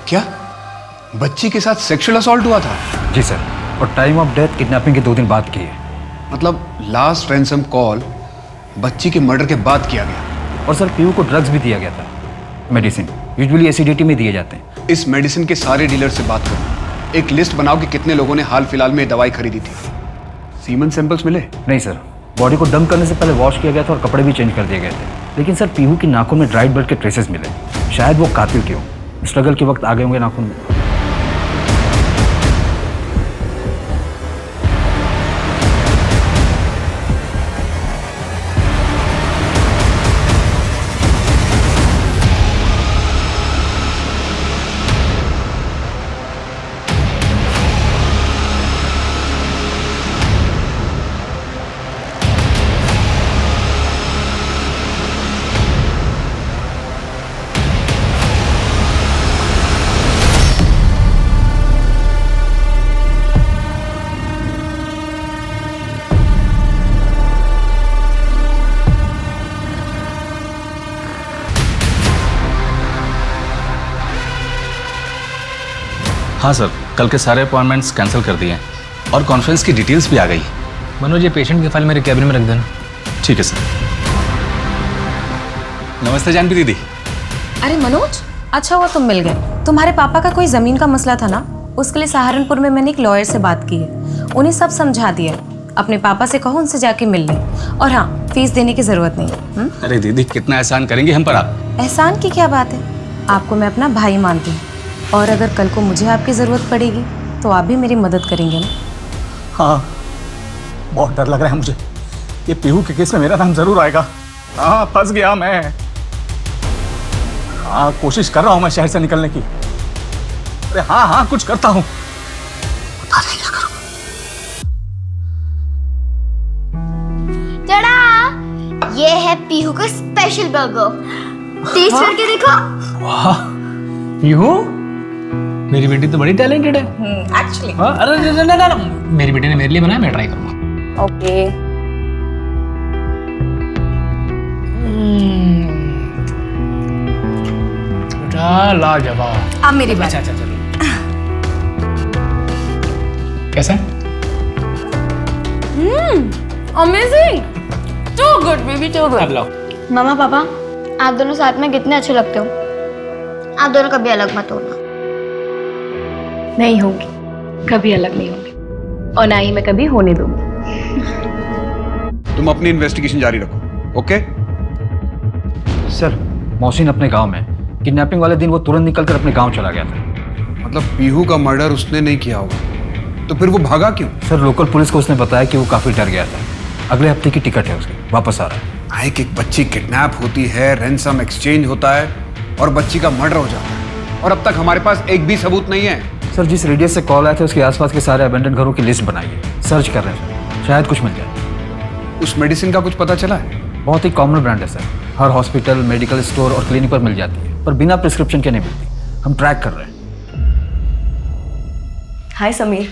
क्या बच्ची के साथ सेक्सुअल असॉल्ट हुआ था? जी सर, और टाइम ऑफ डेथ किडनैपिंग के 2 दिन बाद की है। मतलब लास्ट रैंसम कॉल बच्ची के मर्डर के बाद किया गया। और सर पीयू को ड्रग्स भी दिया गया था, मेडिसिन, यूजुअली एसिडिटी में दिए जाते हैं। इस मेडिसिन के सारे डीलर से बात करो, एक लिस्ट बनाओ कि कितने लोगों ने हाल फिलहाल में दवाई खरीदी थी। सीमन सैंपल्स मिले? नहीं सर, बॉडी को डंप करने से पहले वॉश किया गया था और कपड़े भी चेंज कर दिए गए थे। लेकिन सर पीहू की नाखून में ड्राइड ब्लड के ट्रेसेस मिले। शायद वो कातिल क्यों स्ट्रगल के वक्त आ गए होंगे नाखून में। हाँ सर, कल के सारे अपॉइंटमेंट्स कैंसिल कर दिए हैं और कॉन्फ्रेंस की डिटेल्स भी आ गई। मनोज, ये पेशेंट की फाइल मेरे कैबिन में रख देना। ठीक है सर। नमस्ते जानवी दीदी। अरे मनोज, अच्छा हुआ तुम मिल गए। तुम्हारे पापा का कोई जमीन का मसला था ना, उसके लिए सहारनपुर में मैंने एक लॉयर से बात की है, उन्हें सब समझा दिया। अपने पापा से कहो उनसे जाके मिल लें, और हाँ, फीस देने की जरूरत नहीं है। अरे दीदी, कितना एहसान करेंगे हम पर आप। एहसान की क्या बात है, आपको मैं अपना भाई मानती हूँ, और अगर कल को मुझे आपकी ज़रूरत पड़ेगी तो आप भी मेरी मदद करेंगे ना? हाँ, बहुत डर लग रहा है मुझे। ये पीहू के केस में मेरा नाम जरूर आएगा। हाँ, फंस गया मैं। हाँ, कोशिश कर रहा हूँ मैं शहर से निकलने की। अरे हाँ हाँ, कुछ करता हूँ। पता नहीं क्या करूँ। टड़ा! ये है पीहू का स्पेशल बर्गर। टेस्ट करके देखो। वाह, पीहू, मेरी बेटी तो बड़ी टैलेंटेड है। एक्चुअली। अरे ना, मेरी बेटी ने मेरे लिए बनाया, मैं ट्राई करूंगा। ओके। लाजवाब। अब मेरी बात। अच्छा, चलो। कैसा है? Amazing, too good baby, too good. अब लाओ। मामा पापा, आप दोनों साथ में कितने अच्छे लगते हो। आप दोनों कभी अलग मत होना। नहीं होंगी, कभी अलग नहीं होंगी, और ना ही मैं कभी होने दूंगी। तुम अपनी इन्वेस्टिगेशन जारी रखो, ओके? सर, मोहसिन अपने गांव में किडनैपिंग वाले दिन वो तुरंत निकलकर अपने गांव चला गया था। मतलब पीहू का मर्डर उसने नहीं किया होगा, तो फिर वो भागा क्यों? सर, लोकल पुलिस को उसने बताया कि वो काफी डर गया था। अगले हफ्ते की टिकट है उसकी, वापस आ रहा है। एक बच्ची किडनैप होती है, रैंसम एक्सचेंज होता है और बच्ची का मर्डर हो जाता है, और अब तक हमारे पास एक भी सबूत नहीं है। सर, जिस रेडियस से कॉल आए थे उसके आसपास के सारे अबेंडन घरों की लिस्ट बनाई है, सर्च कर रहे हैं, शायद कुछ मिल जाए। उस मेडिसिन का कुछ पता चला है? बहुत ही कॉमन ब्रांड है सर, हर हॉस्पिटल, मेडिकल स्टोर और क्लिनिक पर मिल जाती है, पर बिना प्रिस्क्रिप्शन के नहीं मिलती। हम ट्रैक कर रहे हैं। हाय समीर,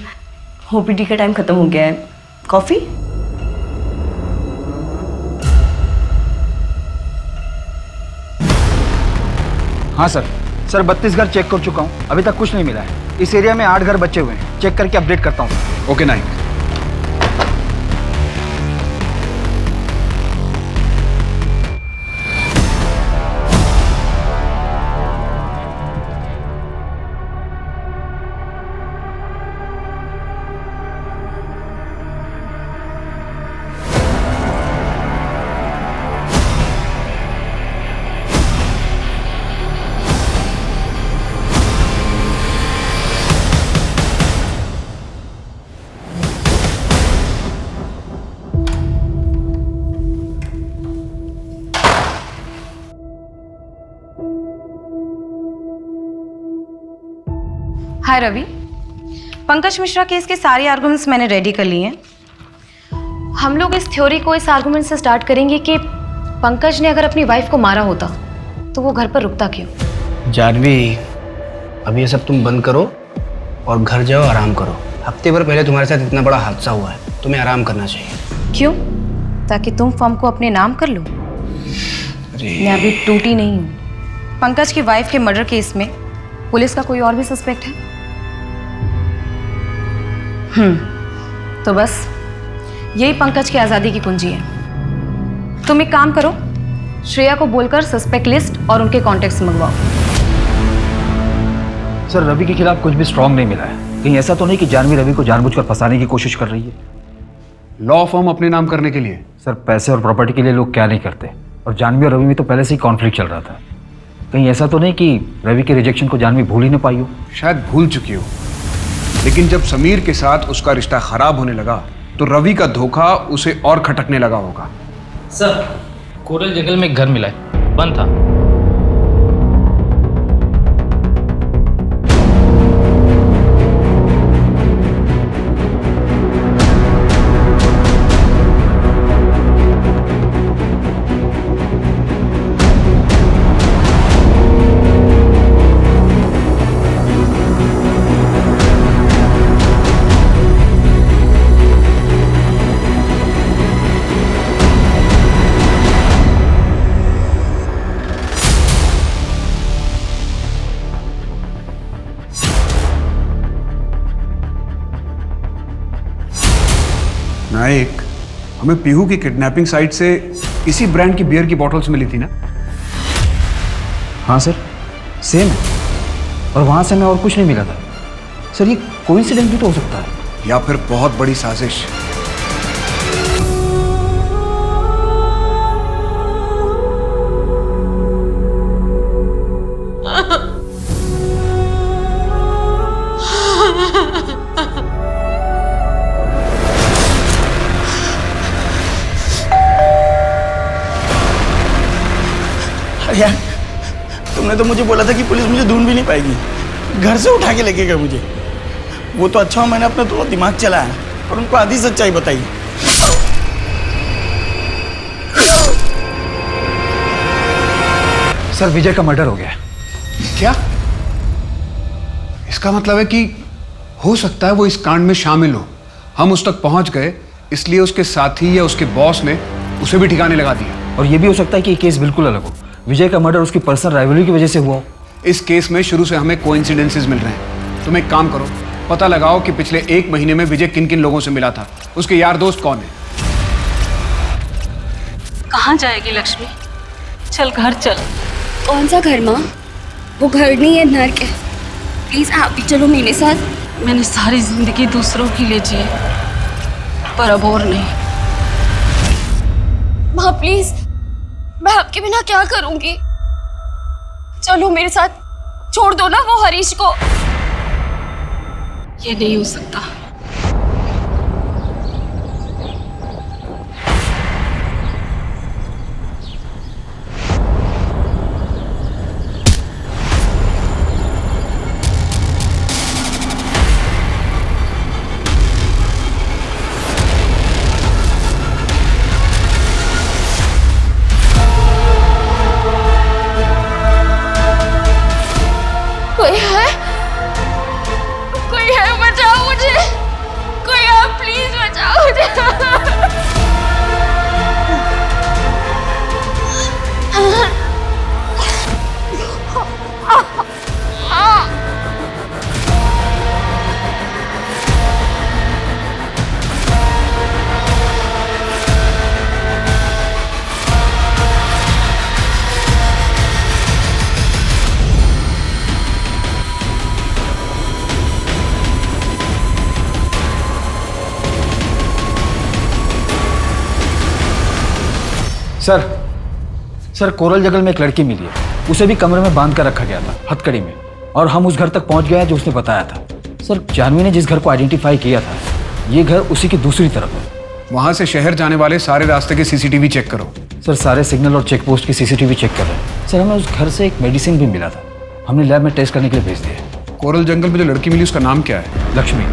ओपीडी का टाइम खत्म हो गया है, कॉफी? हाँ सर, 32 घर चेक कर चुका हूँ, अभी तक कुछ नहीं मिला है। इस एरिया में 8 घर बचे हुए हैं, चेक करके अपडेट करता हूँ। ओके नाइक। हाय रवि, पंकज मिश्रा केस के सारे आर्गुमेंट्स मैंने रेडी कर लिए हैं। हम लोग इस थ्योरी को इस आर्गुमेंट से स्टार्ट करेंगे कि पंकज ने अगर अपनी वाइफ को मारा होता तो वो घर पर रुकता क्यों? जानवी, अब ये सब तुम बंद करो और घर जाओ, आराम करो। हफ्ते भर पहले तुम्हारे साथ इतना बड़ा हादसा हुआ है, तुम्हें आराम करना चाहिए। क्यों? ताकि तुम फर्म को अपने नाम कर लो? मैं अभी टूटी नहीं हूँ। पंकज की वाइफ के मर्डर केस में पुलिस का कोई और भी सस्पेक्ट है? तो बस यही पंकज की आज़ादी की कुंजी है। तुम एक काम करो, श्रेया को बोलकर सस्पेक्ट लिस्ट और उनके कॉन्टेक्ट्स मंगवाओ। सर, रवि के खिलाफ कुछ भी स्ट्रांग नहीं मिला है। कहीं ऐसा तो नहीं कि जानवी रवि को जानबूझकर फंसाने की कोशिश कर रही है? लॉ फर्म अपने नाम करने के लिए? सर, पैसे और प्रॉपर्टी के लिए लोग क्या नहीं करते, और जानवी और रवि में तो पहले से ही कॉन्फ्लिक्ट चल रहा था। कहीं ऐसा तो नहीं कि रवि के रिजेक्शन को जानवी भूल ही ना पाई हो? शायद भूल चुकी हो, लेकिन जब समीर के साथ उसका रिश्ता खराब होने लगा तो रवि का धोखा उसे और खटकने लगा होगा। सर, कोरल जंगल में एक घर मिला है, बंद था। नायक, हमें पीहू की किडनैपिंग साइट से इसी ब्रांड की बियर की बॉटल्स मिली थी ना? हाँ सर, सेम है, और वहाँ से हमें और कुछ नहीं मिला था। सर, ये कोइंसिडेंस भी तो हो सकता है, या फिर बहुत बड़ी साजिश। यार, तुमने तो मुझे बोला था कि पुलिस मुझे ढूंढ भी नहीं पाएगी, घर से उठा के लेके गए मुझे। वो तो अच्छा, मैंने अपना थोड़ा दिमाग चलाया और उनको आधी सच्चाई बताई। सर, विजय का मर्डर हो गया। क्या? इसका मतलब है कि हो सकता है वो इस कांड में शामिल हो। हम उस तक पहुंच गए, इसलिए उसके साथी या उसके बॉस ने उसे भी ठिकाने लगा दिया। और ये भी हो सकता है कि ये केस बिल्कुल अलग हो, विजय का मर्डर उसकी पर्सनल राइवलरी की वजह से हुआ हो। इस केस में शुरू से हमें कोइंसिडेंसेस मिल रहे हैं। तुम एक काम करो, पता लगाओ कि पिछले 1 महीने में विजय किन किन लोगों से मिला था, उसके यार दोस्त कौन है। कहाँ जाएगी लक्ष्मी? चल घर चल। कौन सा घर माँ? वो घर नहीं है, नर्क है। प्लीज आप भी चलो मेरे साथ। मैंने सारी जिंदगी दूसरों की लिए जी, पर अब और नहीं। माँ प्लीज, मैं आपके बिना क्या करूंगी? चलो मेरे साथ, छोड़ दो ना वो हरीश को। ये नहीं हो सकता। कोई है? कोई है? बचाओ मुझे, कोई आप प्लीज बचाओ मुझे। सर, कोरल जंगल में एक लड़की मिली है, उसे भी कमरे में बांध कर रखा गया था, हथकड़ी में, और हम उस घर तक पहुंच गए जो उसने बताया था। सर, जानवी ने जिस घर को आइडेंटिफाई किया था, ये घर उसी की दूसरी तरफ है। वहां से शहर जाने वाले सारे रास्ते के सीसीटीवी चेक करो। सर, सारे सिग्नल और चेक पोस्ट की सीसीटीवी चेक कर रहे हैं। सर, हमें उस घर से एक मेडिसिन भी मिला था, हमने लैब में टेस्ट करने के लिए भेज दिया। कोरल जंगल में जो लड़की मिली उसका नाम क्या है? लक्ष्मी।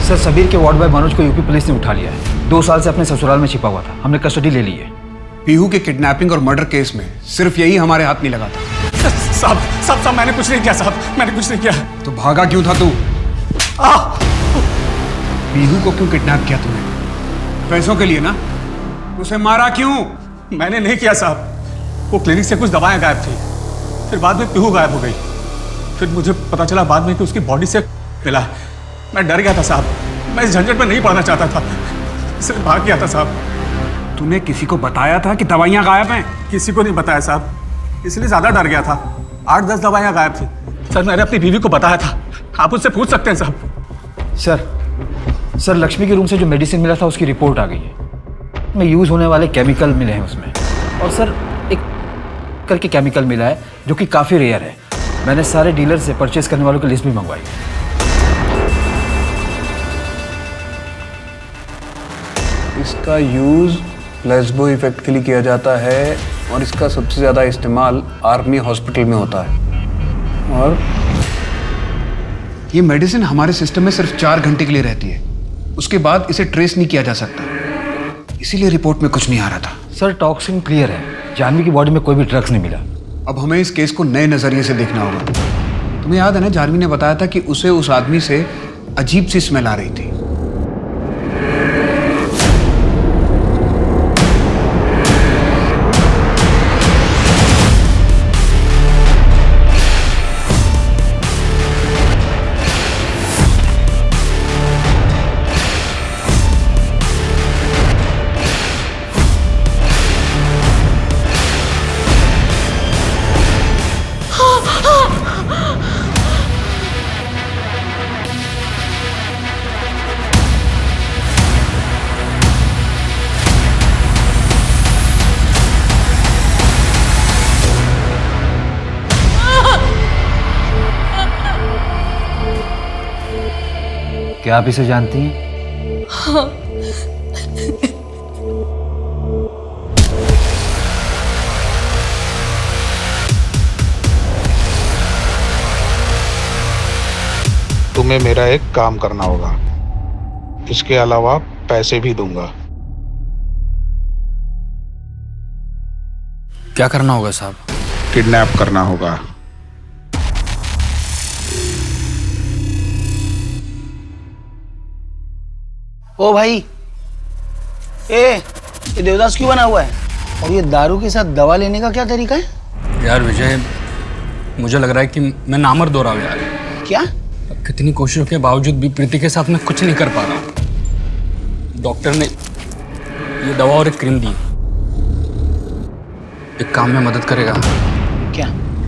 सर, सबीर के वार्ड बॉय मनोज को यूपी पुलिस ने उठा लिया है। 2 साल से अपने ससुराल में छिपा हुआ था। हमने कस्टडी ले ली है। पीहू के किडनैपिंग और मर्डर केस में सिर्फ यही हमारे हाथ नहीं लगा था। साहब मैंने कुछ नहीं किया साहब, मैंने कुछ नहीं किया। तो भागा क्यों था तू? पीहू को क्यों किडनैप किया तूने? पैसों के लिए ना? उसे मारा क्यों? मैंने नहीं किया साहब। वो क्लिनिक से कुछ दवाएं गायब थी, फिर बाद में पीहू गायब हो गई। फिर मुझे पता चला बाद में कि उसकी बॉडी से मिला। मैं डर गया था साहब, मैं इस झंझट में नहीं पड़ना चाहता था, सिर्फ भाग गया था साहब। तूने किसी को बताया था कि दवाइयां गायब हैं? किसी को नहीं बताया साहब, इसलिए ज्यादा डर गया था। 8-10 दवाइयां गायब थी सर। मैंने अपनी बीवी को बताया था, आप उससे पूछ सकते हैं साहब। सर लक्ष्मी के रूम से जो मेडिसिन मिला था उसकी रिपोर्ट आ गई है। में यूज होने वाले केमिकल मिले हैं उसमें, और सर एक करके केमिकल मिला है जो कि काफी रेयर है। मैंने सारे डीलर से परचेज करने वालों की लिस्ट भी मंगवाई है। इसका यूज प्लेसबो इफेक्ट के लिए किया जाता है और इसका सबसे ज्यादा इस्तेमाल आर्मी हॉस्पिटल में होता है। और ये मेडिसिन हमारे सिस्टम में सिर्फ 4 घंटे के लिए रहती है, उसके बाद इसे ट्रेस नहीं किया जा सकता, इसीलिए रिपोर्ट में कुछ नहीं आ रहा था। सर टॉक्सिन क्लियर है, जानवी की बॉडी में कोई भी ड्रग्स नहीं मिला। अब हमें इस केस को नए नजरिए से देखना होगा। तुम्हें याद है ना, जानवी ने बताया था कि उसे उस आदमी से अजीब सी स्मेल आ रही थी। क्या आप इसे जानती हैं? हाँ। तुम्हें मेरा एक काम करना होगा, इसके अलावा पैसे भी दूंगा। क्या करना होगा साहब? किडनैप करना होगा। ओ भाई, ये देवदास क्यों बना हुआ है? और ये दारू के साथ दवा लेने का क्या तरीका है? यार विजय, मुझे लग रहा है कि मैं नामर्द हो रहा हूँ यार। क्या? कितनी कोशिशों के बावजूद भी प्रीति के साथ मैं कुछ नहीं कर पा रहा। डॉक्टर ने ये दवा और एक क्रीम दी। एक काम में मदद करेगा क्या?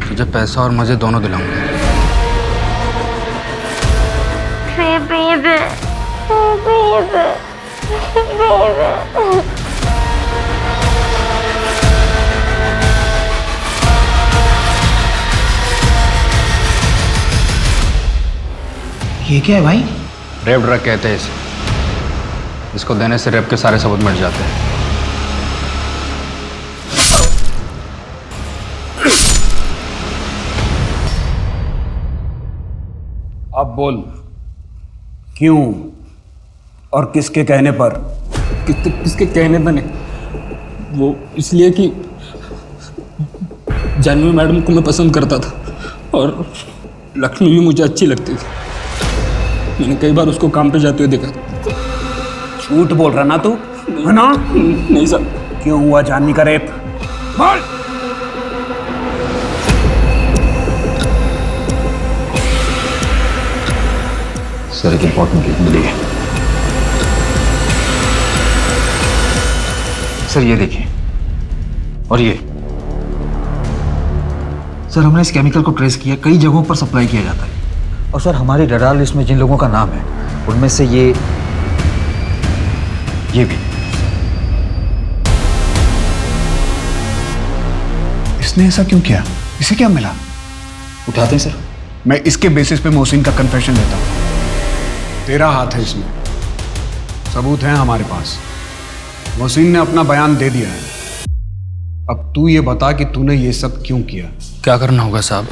तुझे पैसा और मजे दोनों दिलाऊंगा। ये क्या है भाई? रेप ड्रग कहते हैं इसे। इसको देने से रेप के सारे सबूत मिट जाते हैं। अब बोल, क्यों और किसके कहने पर? किसके कहने पर नहीं, वो इसलिए कि जानवी मैडम को मैं पसंद करता था और लक्ष्मी भी मुझे अच्छी लगती थी। मैंने कई बार उसको काम पे जाते हुए देखा। झूठ बोल रहा ना तू, है ना? नहीं सर। क्यों हुआ जानवी का रेप? बोल। सर एक इंपॉर्टेंट लिंक मिली है। सर ये देखिए, और ये सर हमने इस केमिकल को ट्रेस किया, कई जगहों पर सप्लाई किया जाता है। और सर हमारी रडार लिस्ट में जिन लोगों का नाम है उनमें से ये भी। इसने ऐसा क्यों किया? इसे क्या मिला? उठाते हैं सर। मैं इसके बेसिस पे मोहसिन का कन्फेशन लेता हूं। तेरा हाथ है इसमें, सबूत हैं हमारे पास। मोहसिन ने अपना बयान दे दिया है। अब तू ये बता कि तूने ये सब क्यों किया? क्या करना होगा साहब?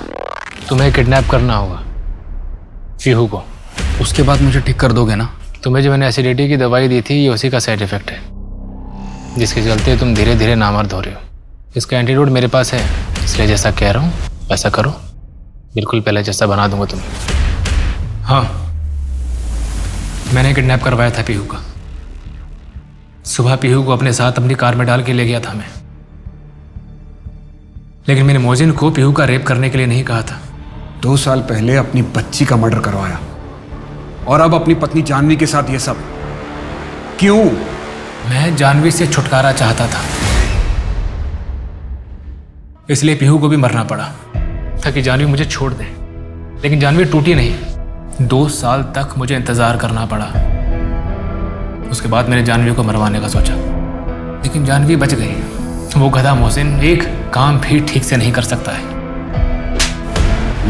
तुम्हें किडनैप करना होगा पीहू को। उसके बाद मुझे ठीक कर दोगे ना? तुम्हें जो मैंने एसिडिटी की दवाई दी थी, ये उसी का साइड इफेक्ट है, जिसके चलते तुम धीरे धीरे नामर्द हो रहे हो। इसका एंटीडोट मेरे पास है, इसलिए जैसा कह रहा हूँ वैसा करो। बिल्कुल पहले जैसा बना दूंगा तुम्हें। हाँ, मैंने किडनैप करवाया था पीहू का। सुबह पीहू को अपने साथ अपनी कार में डाल के ले गया था मैं, लेकिन मैंने मोहसिन को पीहू का रेप करने के लिए नहीं कहा था। 2 साल पहले अपनी बच्ची का मर्डर करवाया और अब अपनी पत्नी जानवी के साथ ये सब क्यों? मैं जानवी से छुटकारा चाहता था, इसलिए पीहू को भी मरना पड़ा ताकि जानवी मुझे छोड़ दे। लेकिन जानवी टूटी नहीं। 2 साल तक मुझे इंतजार करना पड़ा। उसके बाद मैंने जानवी को मरवाने का सोचा, लेकिन जानवी बच गई। वो गधा मोहसिन एक काम भी ठीक से नहीं कर सकता है।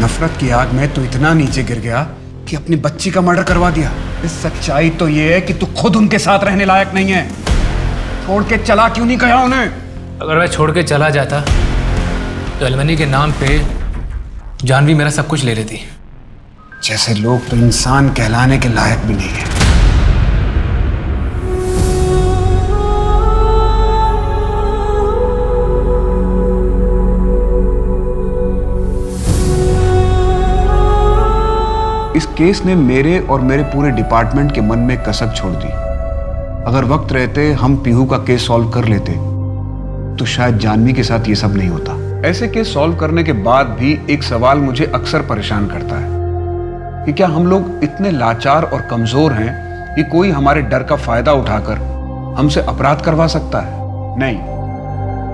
नफरत की आग में तू इतना नीचे गिर गया कि अपनी बच्ची का मर्डर करवा दिया। इस सच्चाई तो ये है कि तू खुद उनके साथ रहने लायक नहीं है। छोड़ के चला क्यों नहीं गया उन्हें? अगर मैं छोड़ के चला जाता तो एलमनी के नाम पे जानवी मेरा सब कुछ ले लेती। जैसे लोग तो इंसान कहलाने के लायक भी नहीं है। इस केस ने मेरे और मेरे पूरे डिपार्टमेंट के मन में कसक छोड़ दी। अगर वक्त रहते हम पीहू का केस सॉल्व कर लेते तो शायद जानवी के साथ ये सब नहीं होता। ऐसे केस सॉल्व करने के बाद भी एक सवाल मुझे अक्सर परेशान करता है कि क्या हम लोग इतने लाचार और कमजोर हैं कि कोई हमारे डर का फायदा उठाकर हमसे अपराध करवा सकता है? नहीं,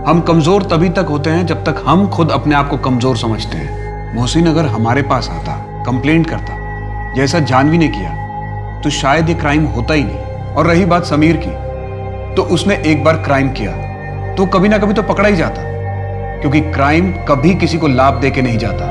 हम कमजोर तभी तक होते हैं जब तक हम खुद अपने आप को कमजोर समझते हैं। मोहसिन अगर हमारे पास आता, कंप्लेंट करता जैसा जानवी ने किया, तो शायद ये क्राइम होता ही नहीं। और रही बात समीर की, तो उसने एक बार क्राइम किया तो कभी ना कभी तो पकड़ा ही जाता, क्योंकि क्राइम कभी किसी को लाभ दे के नहीं जाता।